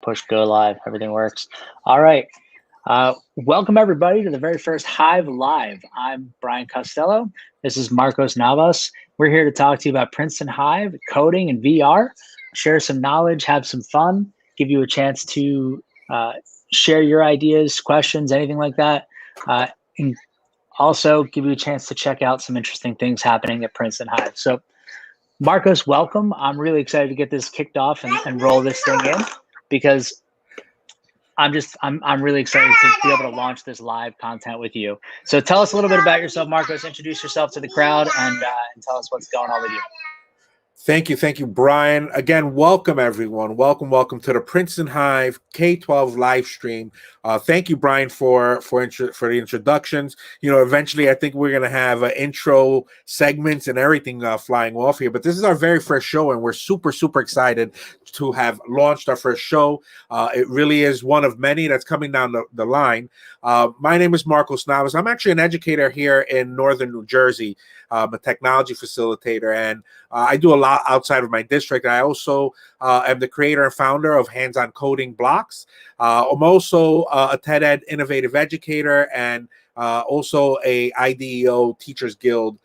push go live. Everything works. All right. Welcome everybody to the very first Hive Live. I'm Brian Costello. This is Marcos Navas. We're here to talk to you about Princeton Hive, coding and VR, share some knowledge, have some fun, give you a chance to share your ideas, questions, anything like that. And also give you a chance to check out some interesting things happening at Princeton Hive. So Marcos, welcome. I'm really excited to get this kicked off and roll this thing in because I'm really excited to be able to launch this live content with you. So tell us a little bit about yourself, Marcos. Introduce yourself to the crowd and tell us what's going on with you. Thank you, Brian. Again, welcome everyone. Welcome to the Princeton Hive K-12 live stream. Thank you, Brian, for the introductions. You know, eventually, I think we're gonna have intro segments and everything flying off here. But this is our very first show, and we're super excited to have launched our first show. It really is one of many that's coming down the line. My name is Marcos Navas. I'm actually an educator here in northern New Jersey. I'm a technology facilitator, and I do a lot outside of my district. I also am the creator and founder of Hands-On Coding Blocks. I'm also a TED Ed innovative educator and also a IDEO Teachers Guild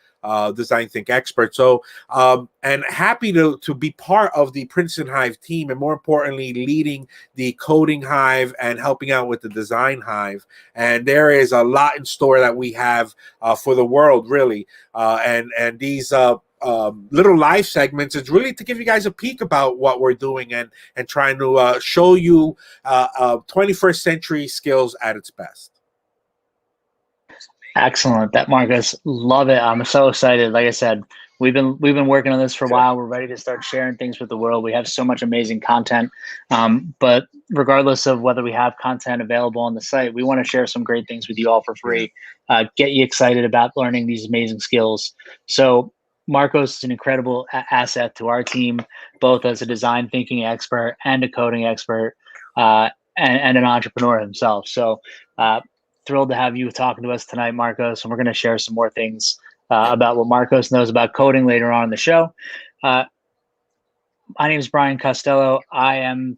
design think expert. So and happy to be part of the Princeton Hive team, and more importantly leading the coding hive and helping out with the design hive. And there is a lot in store that we have for the world, really. And these little live segments is really to give you guys a peek about what we're doing and trying to show you 21st century skills at its best. Excellent, that Marcus, love it. I'm so excited. Like I said, we've been working on this for a while. We're ready to start sharing things with the world. We have so much amazing content, but regardless of whether we have content available on the site, we want to share some great things with you all for free. Get you excited about learning these amazing skills. So Marcos is an incredible asset to our team, both as a design thinking expert and a coding expert, and an entrepreneur himself. So thrilled to have you talking to us tonight, Marcos, and we're going to share some more things about what Marcos knows about coding later on in the show. My name is Brian Costello. I am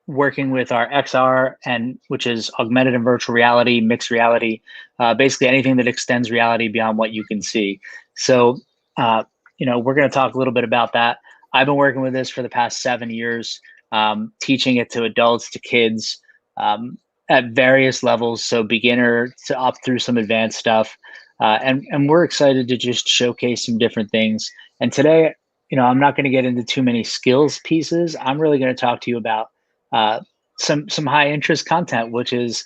working with our XR, which is augmented and virtual reality, mixed reality, basically anything that extends reality beyond what you can see. So, we're going to talk a little bit about that. I've been working with this for the past 7 years, teaching it to adults, to kids, at various levels, so beginner to up through some advanced stuff, and we're excited to just showcase some different things. And today, I'm not going to get into too many skills pieces. I'm really going to talk to you about some high interest content, which is,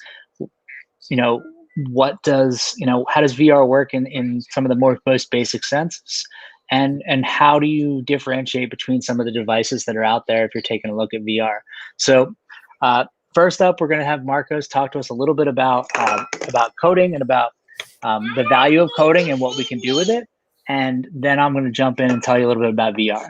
what does how does VR work in some of the most basic senses, and how do you differentiate between some of the devices that are out there if you're taking a look at VR? So. First up, we're going to have Marcos talk to us a little bit about coding and about the value of coding and what we can do with it. And then I'm going to jump in and tell you a little bit about VR.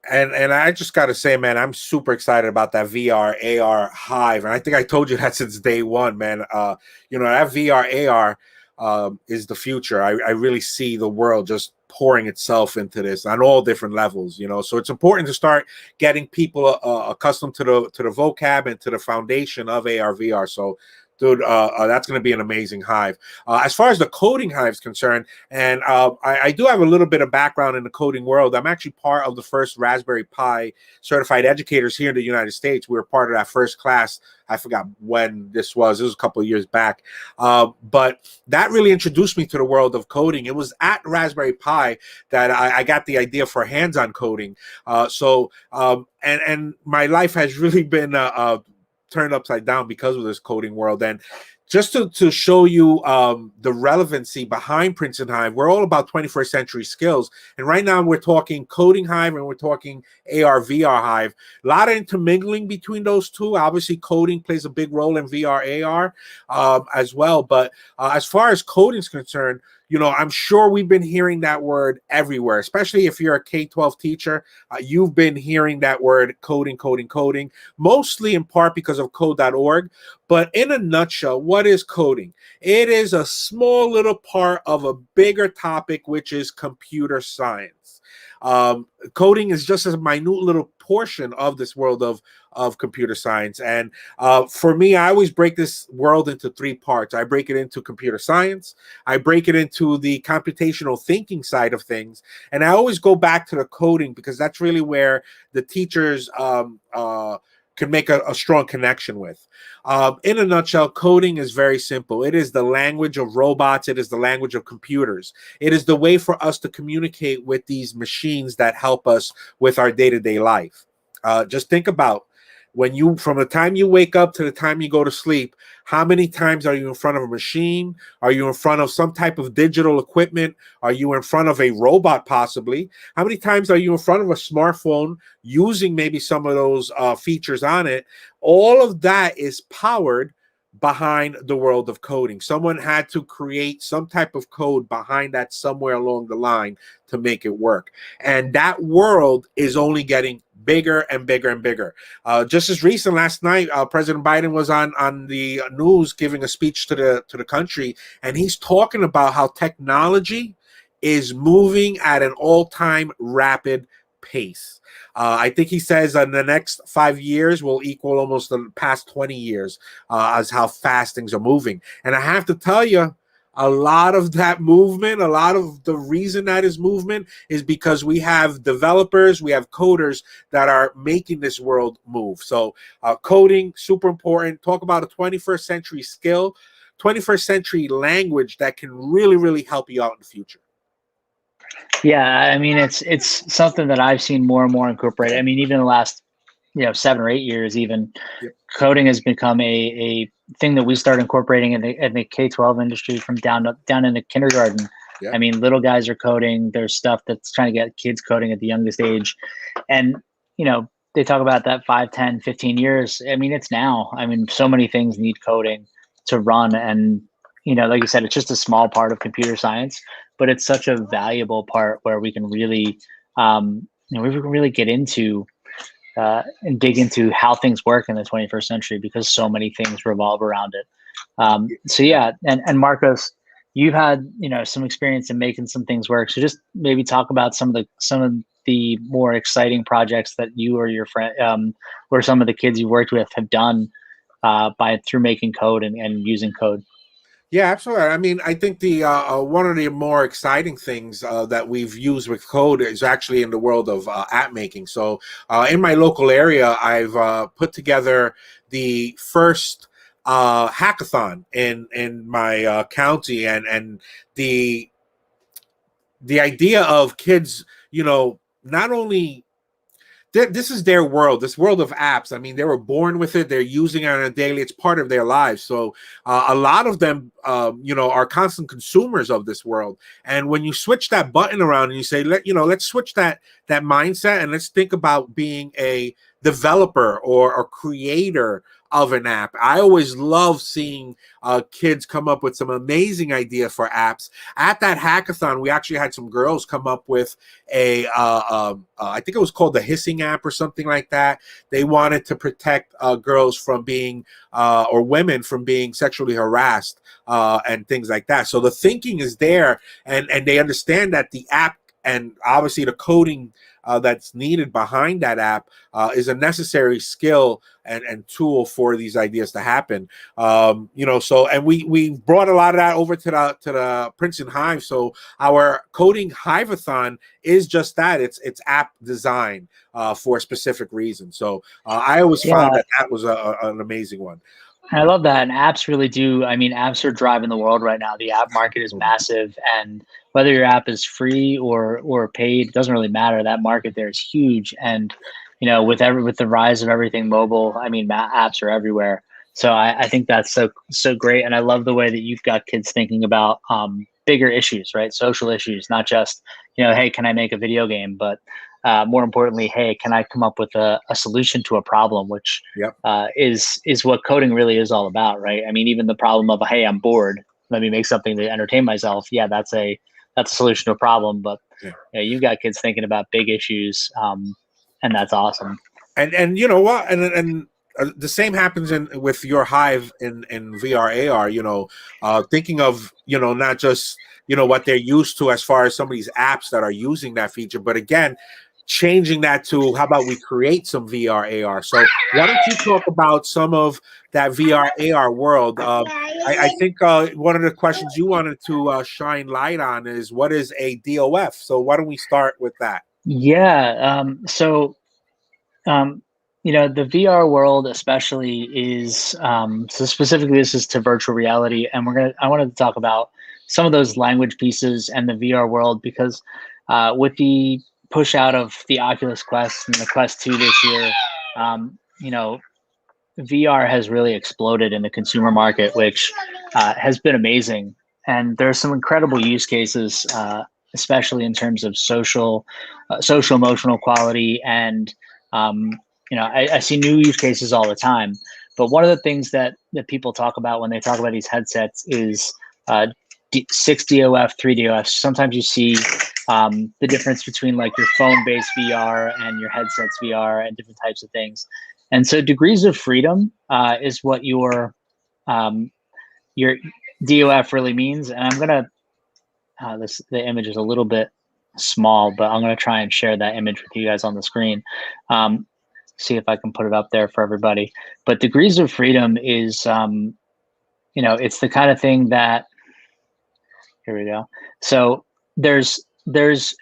And I just got to say, man, I'm super excited about that VR AR hive. And I think I told you that since day one, man. That VR AR is the future. I really see the world just pouring itself into this on all different levels, so it's important to start getting people accustomed to the vocab and to the foundation of AR VR. So dude, that's going to be an amazing hive. As far as the coding hive is concerned, and I do have a little bit of background in the coding world. I'm actually part of the first Raspberry Pi certified educators here in the United States. We were part of that first class. I forgot when this was. It was a couple of years back. But that really introduced me to the world of coding. It was at Raspberry Pi that I got the idea for hands-on coding. And my life has really been turned upside down because of this coding world. And just to show you the relevancy behind Princeton Hive, we're all about 21st century skills. And right now we're talking coding hive and we're talking AR, VR hive. A lot of intermingling between those two. Obviously, coding plays a big role in VR, AR as well. But as far as coding is concerned, I'm sure we've been hearing that word everywhere, especially if you're a K-12 teacher. You've been hearing that word coding, mostly in part because of code.org. But in a nutshell, what is coding? It is a small little part of a bigger topic, which is computer science. Coding is just a minute little portion of this world of computer science. And for me, I always break this world into three parts. I break it into computer science, I break it into the computational thinking side of things, and I always go back to the coding because that's really where the teachers can make a strong connection with. In a nutshell, coding is very simple. It is the language of robots. It is the language of computers. It is the way for us to communicate with these machines that help us with our day-to-day life. Just think about from the time you wake up to the time you go to sleep, how many times are you in front of a machine? Are you in front of some type of digital equipment? Are you in front of a robot possibly? How many times are you in front of a smartphone using maybe some of those features on it? All of that is powered behind the world of coding. Someone had to create some type of code behind that somewhere along the line to make it work. And that world is only getting bigger and bigger and bigger. Just as recent last night, President Biden was on the news giving a speech to the country, and he's talking about how technology is moving at an all-time rapid pace. I think he says in the next 5 years will equal almost the past 20 years as how fast things are moving. And I have to tell you, a lot of that movement, a lot of the reason that is movement is because we have developers, we have coders that are making this world move. So coding, super important. Talk about a 21st century skill, 21st century language that can really, really help you out in the future. Yeah, I mean it's something that I've seen more and more incorporated. I mean, even in the last 7 or 8 years, even Yep. coding has become a thing that we start incorporating in the K-12 industry from down into kindergarten. Yeah. I mean, little guys are coding. There's stuff that's trying to get kids coding at the youngest age, and they talk about that 5, 10, 15 years. I mean, it's now. I mean, so many things need coding to run, and like you said, it's just a small part of computer science, but it's such a valuable part where we can really, we can really get into and dig into how things work in the 21st century because so many things revolve around it. So yeah, and Marcos, you've had some experience in making some things work. So just maybe talk about some of the more exciting projects that you or your friend or some of the kids you worked with have done through making code and using code. Yeah, absolutely. I mean, I think the one of the more exciting things that we've used with code is actually in the world of app making. So in my local area, I've put together the first hackathon in my county, and the idea of kids, not only this is their world, this world of apps. I mean, they were born with it. They're using it on a daily. It's part of their lives. So a lot of them, are constant consumers of this world. And when you switch that button around and you say, let's switch that mindset and let's think about being a developer or a creator of an app. I always love seeing kids come up with some amazing ideas for apps. At that hackathon, we actually had some girls come up with I think it was called the Hissing app or something like that. They wanted to protect girls from being or women from being sexually harassed and things like that. So the thinking is there, and they understand that the app and obviously the coding that's needed behind that app is a necessary skill and tool for these ideas to happen. So and we brought a lot of that over to the Princeton Hive. So our coding Hive-a-thon is just that. It's app design for a specific reason. So I always found that was an amazing one. I love that. And apps really do. I mean, apps are driving the world right now. The app market is massive. And whether your app is free or paid, it doesn't really matter. That market there is huge. And, with the rise of everything mobile, I mean, apps are everywhere. So I think that's so great. And I love the way that you've got kids thinking about bigger issues, right? Social issues, not just, hey, can I make a video game? But more importantly, hey, can I come up with a solution to a problem, which is what coding really is all about, right? I mean, even the problem of, hey, I'm bored, let me make something to entertain myself. Yeah, that's a solution to a problem. But you've got kids thinking about big issues, and that's awesome. And you know what? And the same happens with your Hive in VR AR. Thinking of not just what they're used to as far as some of these apps that are using that feature. But again, changing that to, how about we create some VR AR? So why don't you talk about some of that VR AR world? I think one of the questions you wanted to shine light on is, what is a DOF? So why don't we start with that? Yeah. The VR world especially is, so specifically this is to virtual reality, and I wanted to talk about some of those language pieces and the VR world, because with the push out of the Oculus Quest and the Quest 2 this year, VR has really exploded in the consumer market, which has been amazing. And there's some incredible use cases, especially in terms of social emotional quality. And I see new use cases all the time. But one of the things that people talk about when they talk about these headsets is 6DOF, 3DOF. Sometimes you see the difference between like your phone-based VR and your headsets VR and different types of things. And so degrees of freedom is what your DOF really means. And I'm gonna the image is a little bit small, but I'm gonna try and share that image with you guys on the screen. See if I can put it up there for everybody. But degrees of freedom is it's the kind of thing that, here we go. So there's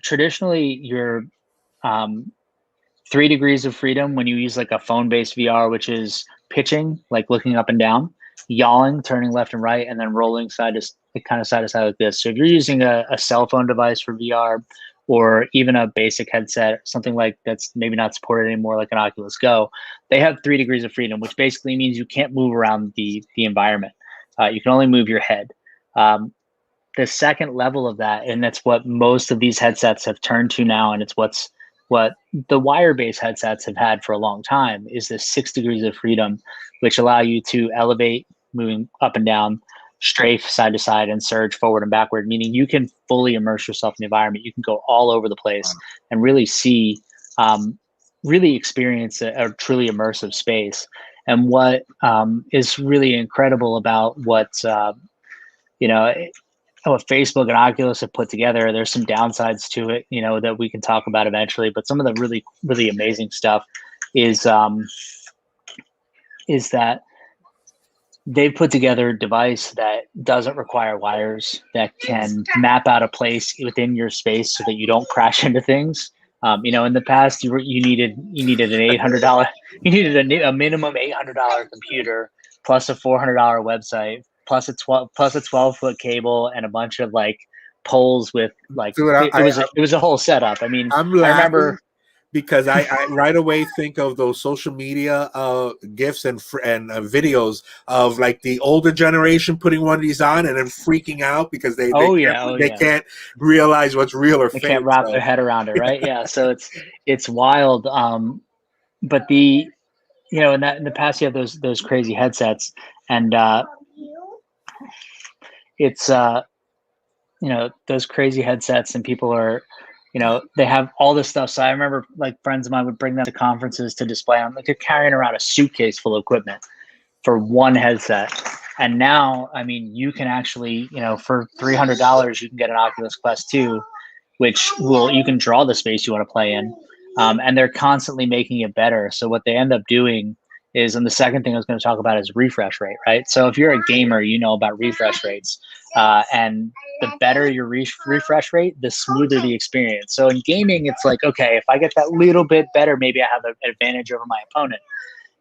traditionally your 3 degrees of freedom when you use like a phone-based VR, which is pitching, like looking up and down, yawing, turning left and right, and then rolling side to side like this. So if you're using a cell phone device for VR, or even a basic headset, something like that's maybe not supported anymore, like an Oculus Go, they have 3 degrees of freedom, which basically means you can't move around the environment. You can only move your head. The second level of that, and that's what most of these headsets have turned to now, and it's what the wire-based headsets have had for a long time, is this 6 degrees of freedom, which allow you to elevate, moving up and down, strafe side to side, and surge forward and backward, meaning you can fully immerse yourself in the environment. You can go all over the place and really see, really experience a truly immersive space. And what is really incredible about what Facebook and Oculus have put together, there's some downsides to it, that we can talk about eventually. But some of the really, really amazing stuff is that they've put together a device that doesn't require wires, that can map out a place within your space so that you don't crash into things. In the past, you needed an $800, you needed a minimum $800 computer plus a $400 website plus a 12-foot cable and a bunch of like poles with like, Dude, it was a whole setup. I mean, I'm I remember, because I right away think of those social media gifs and videos of like the older generation putting one of these on and then freaking out because they can't realize what's real or fake. They can't wrap their head around it, right? Yeah, so it's wild. But in the past you have those crazy headsets, and it's those crazy headsets, and people are, they have all this stuff. So I remember like friends of mine would bring them to conferences to display on, like they're carrying around a suitcase full of equipment for one headset. And now, I mean, you can actually, for $300, you can get an Oculus Quest 2, which you can draw the space you want to play in. And they're constantly making it better. So what they end up doing is, and the second thing I was going to talk about is refresh rate, right? So if you're a gamer, you know about refresh rates. And the better your refresh rate, the smoother the experience. So in gaming, it's like, okay, if I get that little bit better, maybe I have an advantage over my opponent.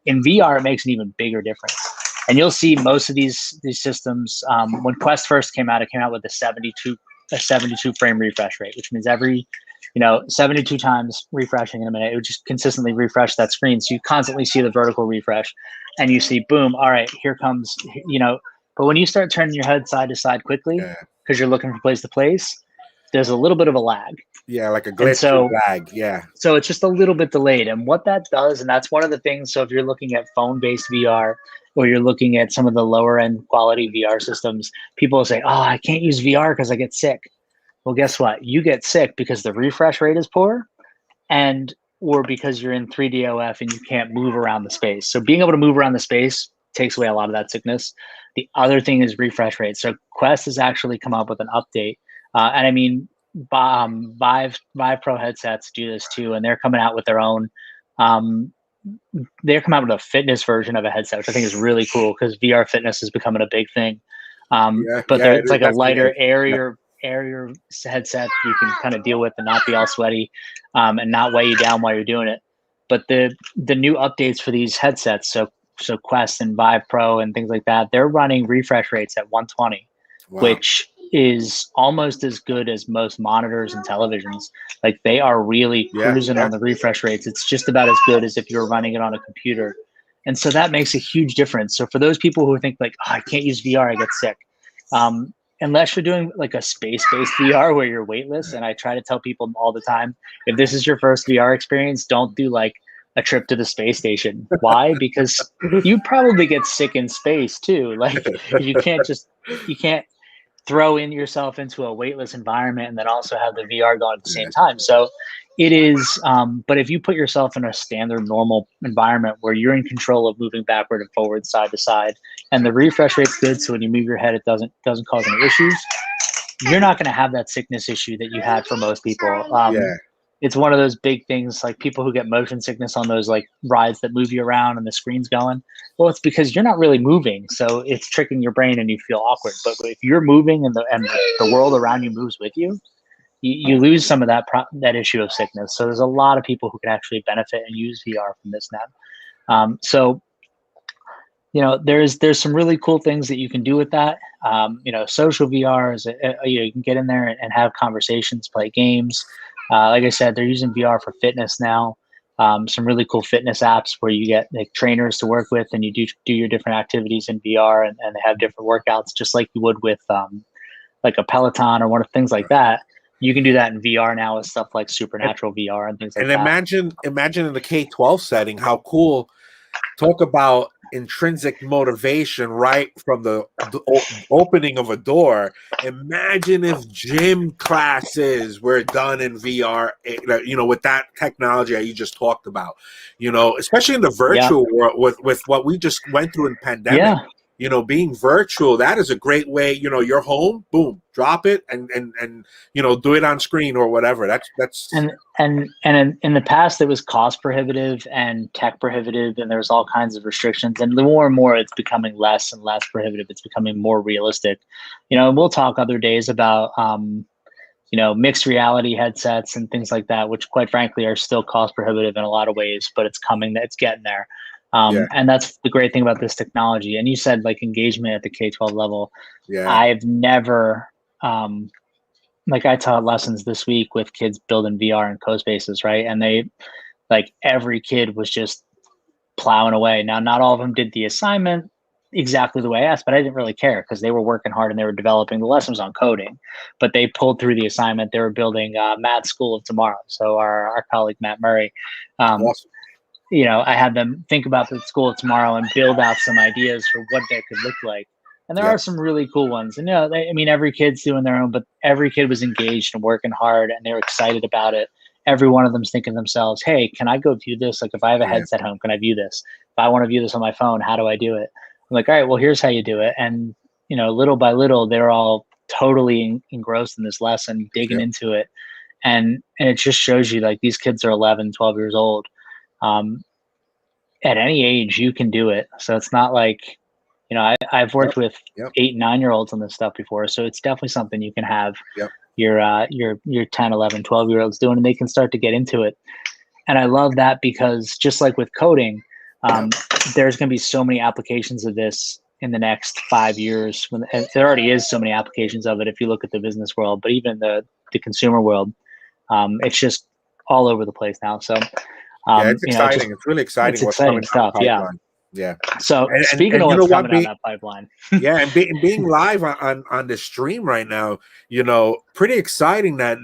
In VR, it makes an even bigger difference. And you'll see most of these systems, when Quest first came out, it came out with a 72 frame refresh rate, which means every 72 times refreshing in a minute, it would just consistently refresh that screen. So you constantly see the vertical refresh, and you see, boom, all right, here comes, but when you start turning your head side to side quickly, because you're looking from place to place, there's a little bit of a lag. Yeah, like a glitch lag. Yeah. So it's just a little bit delayed. And what that does, and that's one of the things, so if you're looking at phone-based VR, or you're looking at some of the lower end quality VR systems, people will say, oh, I can't use VR because I get sick. Well, guess what? You get sick because the refresh rate is poor, or because you're in 3DOF and you can't move around the space. So being able to move around the space takes away a lot of that sickness. The other thing is refresh rate. So Quest has actually come up with an update And I mean, Vive Pro headsets do this too, and they're coming out with their own. Um, they're coming out with a fitness version of a headset, which I think is really cool because VR fitness is becoming a big thing. Yeah, But yeah, it's it like a definitely is. lighter, airier headset you can kind of deal with and not be all sweaty, and not weigh you down while you're doing it. But the new updates for these headsets, so Quest and Vive Pro and things like that, they're running refresh rates at 120, Wow. which is almost as good as most monitors and televisions. Like they are really Yeah, cruising yeah, on the refresh rates. It's just about as good as if you were running it on a computer. And so that makes a huge difference. So for those people who think like, oh, I can't use VR, I get sick. Unless you're doing like a space-based VR where you're weightless, and I try to tell people all the time, if this is your first VR experience, don't do like a trip to the space station. Why? Because you probably get sick in space too. Like you can't throw in yourself into a weightless environment and then also have the VR going at the yeah, same time. So it is, but if you put yourself in a standard normal environment where you're in control of moving backward and forward, side to side, and the refresh rate's good, so when you move your head, it doesn't cause any issues. You're not going to have that sickness issue that you had for most people. yeah, It's one of those big things, like people who get motion sickness on those like rides that move you around and the screen's going. Well, it's because you're not really moving, so it's tricking your brain and you feel awkward. But if you're moving and the world around you moves with you, you lose some of that issue of sickness. So there's a lot of people who can actually benefit and use VR from this now. So there's some really cool things that you can do with that. Social VR is you can get in there and have conversations, play games. Like I said, they're using VR for fitness now. Some really cool fitness apps where you get like trainers to work with, and you do your different activities in VR, and they have different workouts, just like you would with like a Peloton or one of things like that. You can do that in VR now with stuff like and, Supernatural VR and things like and that. imagine in the K-12 setting how cool. Talk about intrinsic motivation right from the opening of a door. Imagine if gym classes were done in VR, with that technology that you just talked about, especially in the Yeah, virtual world with what we just went through in pandemic. yeah. Being virtual, that is a great way. You're home, boom, drop it, and do it on screen or whatever. That's And in the past, it was cost prohibitive and tech prohibitive, and there's all kinds of restrictions. And the more and more, it's becoming less and less prohibitive. It's becoming more realistic. And we'll talk other days about mixed reality headsets and things like that, which quite frankly are still cost prohibitive in a lot of ways, but it's coming. It's getting there. yeah, And that's the great thing about this technology. And you said like engagement at the K-12 level. yeah, I've never. Like I taught lessons this week with kids building VR and co-spaces, right? And they like every kid was just plowing away. Now, not all of them did the assignment exactly the way I asked, but I didn't really care because they were working hard and they were developing. The lesson was on coding, but they pulled through the assignment. They were building Matt's School of Tomorrow. So our colleague Matt Murray, um, awesome. I had them think about the School of Tomorrow and build out some ideas for what that could look like. And there Yeah, are some really cool ones. And every kid's doing their own, but every kid was engaged and working hard, and they were excited about it. Every one of them's thinking to themselves, "Hey, can I go view this? Like, if I have a yeah, headset home, can I view this? If I want to view this on my phone, how do I do it?" I'm like, "All right, well, here's how you do it." And little by little, they're all totally engrossed in this lesson, digging yeah. into it, and it just shows you like these kids are 11, 12 years old. Um, at any age you can do it. So it's not like, I've Yep, worked with yep, 8, 9-year-olds on this stuff before. So it's definitely something you can have yep. your 10, 11, 12-year-olds doing, and they can start to get into it. And I love that because just like with coding, Yeah, um, there's going to be so many applications of this in the next 5 years. And there already is so many applications of it if you look at the business world, but even the consumer world, it's just all over the place now. So yeah. It's exciting. just It's really it's exciting what's exciting coming down the stuff. Yeah. pipeline. Yeah, So speaking and of you know what's what? coming down that pipeline, Yeah, and being live on the stream right now, pretty exciting that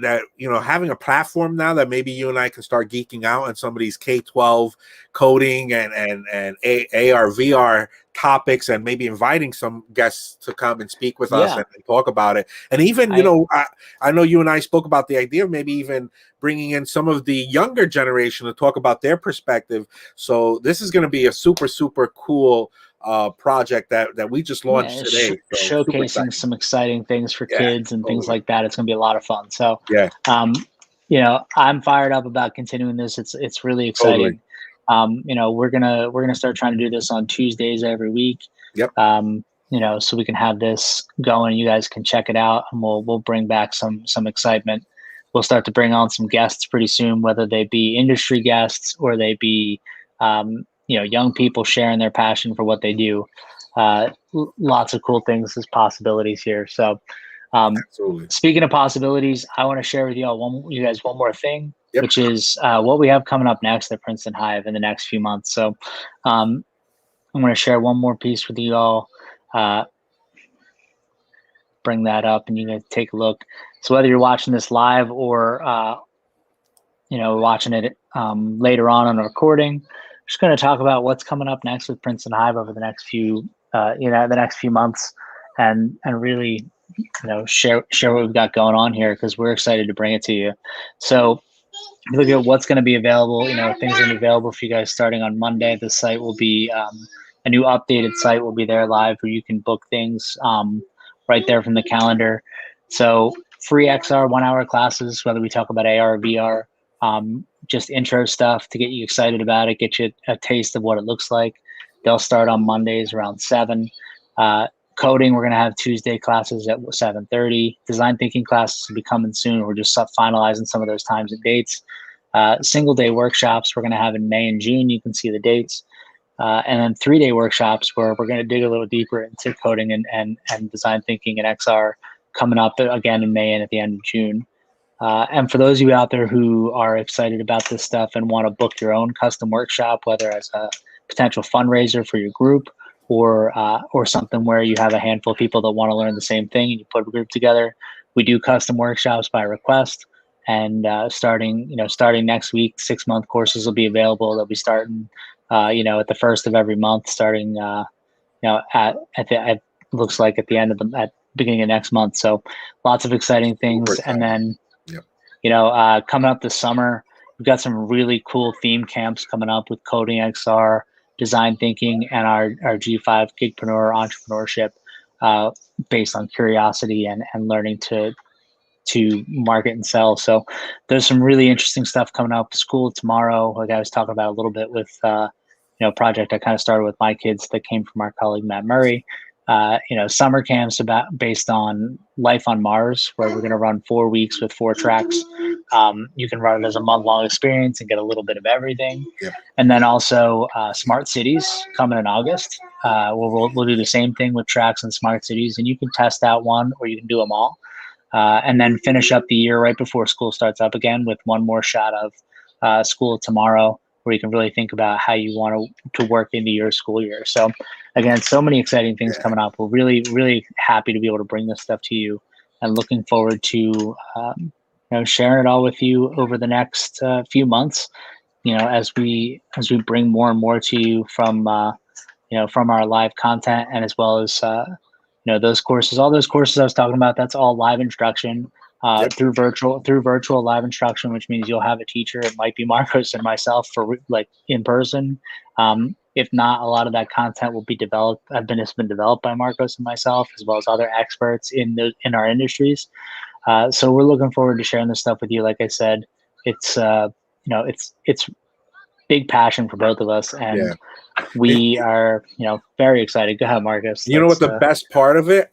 having a platform now that maybe you and I can start geeking out on some of these K-12 coding and AR VR topics, and maybe inviting some guests to come and speak with us Yeah. and talk about it. And even, I know you and I spoke about the idea of maybe even bringing in some of the younger generation to talk about their perspective. So this is going to be a super, super cool project that we just launched today. So showcasing some exciting things for kids and things like that. It's going to be a lot of fun. So, I'm fired up about continuing this. It's really exciting. We're gonna start trying to do this on Tuesdays every week. So we can have this going. You guys can check it out, and we'll bring back some excitement. We'll start to bring on some guests pretty soon, whether they be industry guests or they be young people sharing their passion for what they do. Lots of cool things as possibilities here. So, speaking of possibilities, I want to share with you guys one more thing, which is what we have coming up next at Princeton Hive in the next few months. So, I'm going to share one more piece with you all. Bring that up, and you guys take a look. So, whether you're watching this live or watching it later on a recording, I'm just going to talk about what's coming up next with Princeton Hive over the next few months, and really share what we've got going on here, because we're excited to bring it to you. So look at what's going to be available. Things are going to be available for you guys starting on Monday. The site will be a new updated site will be there live, where you can book things right there from the calendar. So free XR 1 hour classes, whether we talk about AR or VR, just intro stuff to get you excited about it, get you a taste of what it looks like. They'll start on Mondays around 7. Coding, we're going to have Tuesday classes at 7:30. Design thinking classes will be coming soon. We're just finalizing some of those times and dates. Single day workshops we're going to have in May and June. You can see the dates. And then 3-day workshops where we're going to dig a little deeper into coding and design thinking and XR, coming up again in May and at the end of June. And for those of you out there who are excited about this stuff and want to book your own custom workshop, whether as a potential fundraiser for your group, or something where you have a handful of people that want to learn the same thing and you put a group together, we do custom workshops by request. And starting next week, 6-month courses will be available. They'll be starting at the first of every month, starting looks like at the end of at beginning of next month. So lots of exciting things. And then coming up this summer, we've got some really cool theme camps coming up with coding XR, design thinking, and our G5 Gigpreneur entrepreneurship, based on curiosity and learning to market and sell. So there's some really interesting stuff coming up. School tomorrow, like I was talking about a little bit with a project I kind of started with my kids that came from our colleague Matt Murray. Summer camps based on life on Mars, where we're going to run 4 weeks with 4 tracks. You can run it as a month-long experience and get a little bit of everything. And then also smart cities coming in August. We'll do the same thing with tracks and smart cities, and you can test out one or you can do them all. And then finish up the year right before school starts up again with one more shot of School Tomorrow, where you can really think about how you want to work into your school year. So again, so many exciting things coming up. We're really, really happy to be able to bring this stuff to you, and looking forward to sharing it all with you over the next few months. As we bring more and more to you from our live content, and as well as those courses, all those courses I was talking about. That's all live instruction. Through virtual live instruction, which means you'll have a teacher. It might be Marcos and myself for like in person. If not, a lot of that content will be developed. It's been developed by Marcos and myself, as well as other experts in our industries. So we're looking forward to sharing this stuff with you. Like I said, it's big passion for both of us, and we are very excited. Go ahead, Marcos. You know what the best part of it?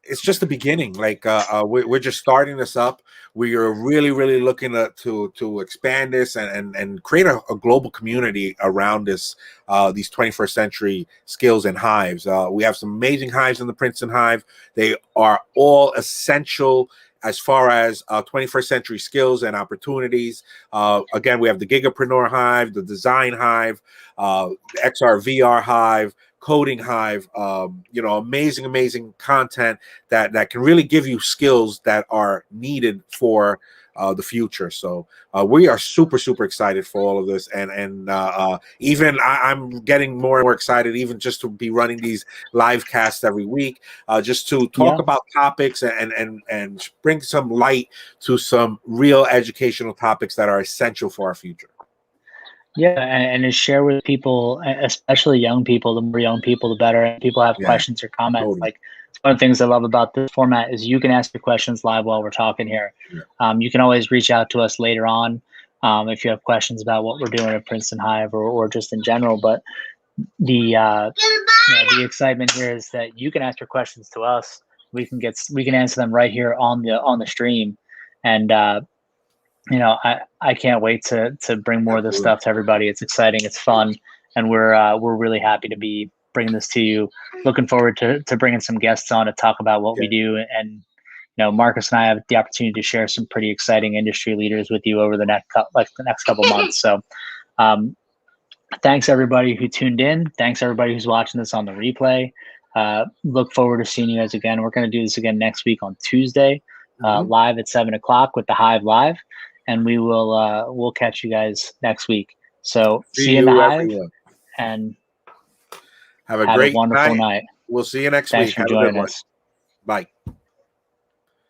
It's just the beginning. Like we're just starting this up. We are really, really looking to expand this and create a global community around this. These 21st century skills and hives. We have some amazing hives in the Princeton Hive. They are all essential as far as 21st century skills and opportunities. Again, we have the Gigapreneur Hive, the Design Hive, the XR VR Hive, Coding Hive. Amazing content that can really give you skills that are needed for the future. So we are super excited for all of this, and even I'm getting more and more excited, even just to be running these live casts every week, just to talk about topics and bring some light to some real educational topics that are essential for our future. Yeah, and to share with people, especially young people. The more young people, the better. And people have questions or comments. Totally. Like, it's one of the things I love about this format is you can ask your questions live while we're talking here. Yeah. You can always reach out to us later on if you have questions about what we're doing at Princeton Hive or just in general. But the the excitement here is that you can ask your questions to us. We can answer them right here on the stream, and I can't wait to bring more of this stuff to everybody. It's exciting, it's fun, and we're really happy to be bringing this to you. Looking forward to bringing some guests on to talk about what we do, and Marcus and I have the opportunity to share some pretty exciting industry leaders with you over the next couple months. So, thanks everybody who tuned in. Thanks everybody who's watching this on the replay. Look forward to seeing you guys again. We're going to do this again next week on Tuesday, live at 7:00 with the Hive Live. And we'll catch you guys next week. So see you in the Hive, everyone. and have a great wonderful night. We'll see you next Thanks week. for Have joining a good one. us. Bye.